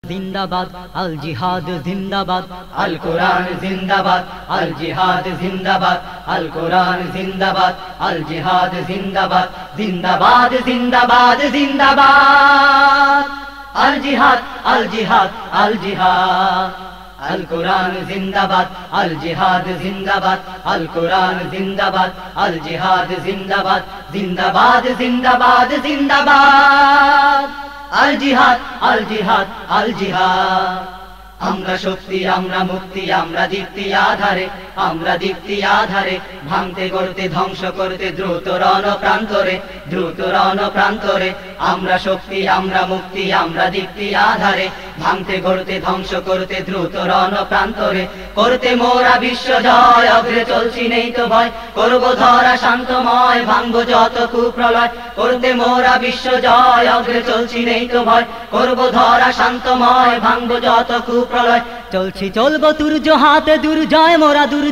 জিন্দাবাদ, আল জিহাদ জিন্দাবাদ, আল কোরআন জিন্দাবাদ, আল জিহাদ জিন্দাবাদ, আল কোরআন জিন্দাবাদ, আল জিহাদ জিন্দাবাদ, জিন্দাবাদ জিন্দাবাদ জিন্দাবাদ, আল জিহাদ আল জিহাদ আল জিহাদ, আল কোরআন জিন্দাবাদ, আল জিহাদ জিন্দাবাদ, আল কোরআন জিন্দাবাদ, আল জিহাদ জিন্দাবাদ, জিন্দাবাদ জিন্দাবাদ জিন্দাবাদ, আল জিহাদ আল জিহাদ আল জিহাদ। আমরা শক্তি, আমরা মুক্তি, আমরা দীপ্তি আধারে, আমরা দীপ্তি আধারে, ভাঙতে গড়তে ধ্বংস করতে দ্রুত রণপ্রান্তরে, দ্রুত রণপ্রান্তরে। আমরা শক্তি, আমরা মুক্তি, আমরা দীপ্তি আধারে, ভাঙতে গড়তে ধ্বংস করতে দ্রুত রণপ্রান্তরে। করতে মোরা বিশ্ব জয়, অগ্রে চলছি নেই তো ভয়, করব ধরা শান্তময়, ভাঙবো যত কুপ্রলয়। করতে মোরা বিশ্ব জয়, অগ্রে চলছি নেই তো ভয়, করব ধরা শান্তময়, ভাঙবো যত কুপ্রলয়। চলছি চলবো দুর্জহাতে, দুর্জয় মোরা দুর্জয়।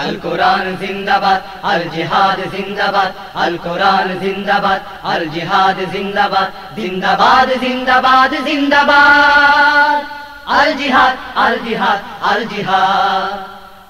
আল কোরআন জিন্দাবাদ, আল জিহাদ জিন্দাবাদ, আল কোরআন জিন্দাবাদ, আল জিহাদ জিন্দাবাদ, জিন্দাবাদ জিন্দাবাদ জিন্দাবাদ, আল জিহাদ আল জিহাদ আল জিহাদ।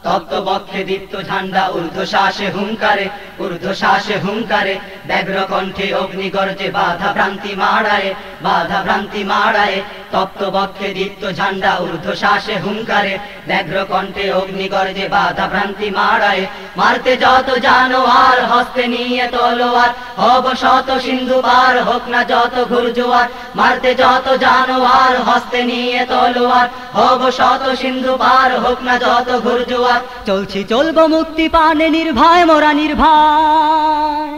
তপ্ত বক্ষে দীপ্ত ঝান্ডা, ঊর্ধ্বশ্বাসে হুঙ্কারে, ঊর্ধ্বশ্বাসে হুঙ্কারে, ব্যগ্র কণ্ঠে অগ্নিগর্জে বাধা ভ্রান্তি মাড়ায়, বাধা ভ্রান্তি মাড়ায়। তপ্ত বক্ষে দীপ্ত ঝান্ডা, ঊর্ধ্বশ্বাসে হুঙ্কারে, ব্যগ্র কণ্ঠে অগ্নিগর্জে বাধা ভ্রান্তি মাড়ায়। মারতে যত জানোয়ার, হস্তে নিয়ে তলোয়ার, হব শত সিন্ধু পার, হোক না যত ঘুরজোয়ার। মারতে যত জানোয়ার, হস্তে নিয়ে তলোয়ার, হব শত সিন্ধু পার, হোক না যত ঘুরজোয়ার। চলছি চলবো মুক্তি পানে নির্ভয় মোরা নির্ভয়।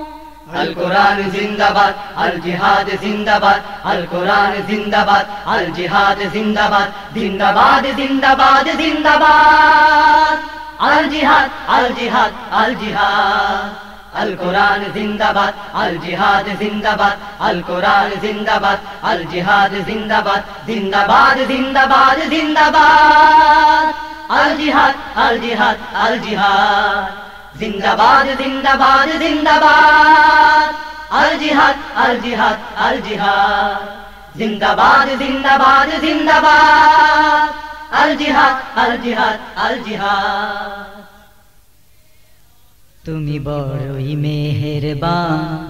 আল কোরআন জিন্দাবাদ, আল জিহাদ জিন্দাবাদ, আল কোরআন জিন্দাবাদ, আল জিহাদ জিন্দাবাদ, জিন্দাবাদ জিন্দাবাদ জিন্দাবাদ, আল জিহাদ আল জিহাদ আল জিহাদ। আল কোরআন জিন্দাবাদ, আল জিহাদ জিন্দাবাদ, আল কোরআন জিন্দাবাদ, আল জিহাদ জিন্দাবাদ, জিন্দাবাদ জিন্দাবাদ জিন্দাবাদ, আল জিহাদ আল জিহাদ আল জিহাদ, জিন্দাবাদ জিন্দাবাদ জিন্দাবাদ, আল জিহাদ আল জিহাদ আল জিহাদ, জিন্দাবাদ জিন্দাবাদ জিন্দাবাদ, আল জিহাদ আল জিহাদ আল জিহাদ। তুমি বড়ই মেহেরবান।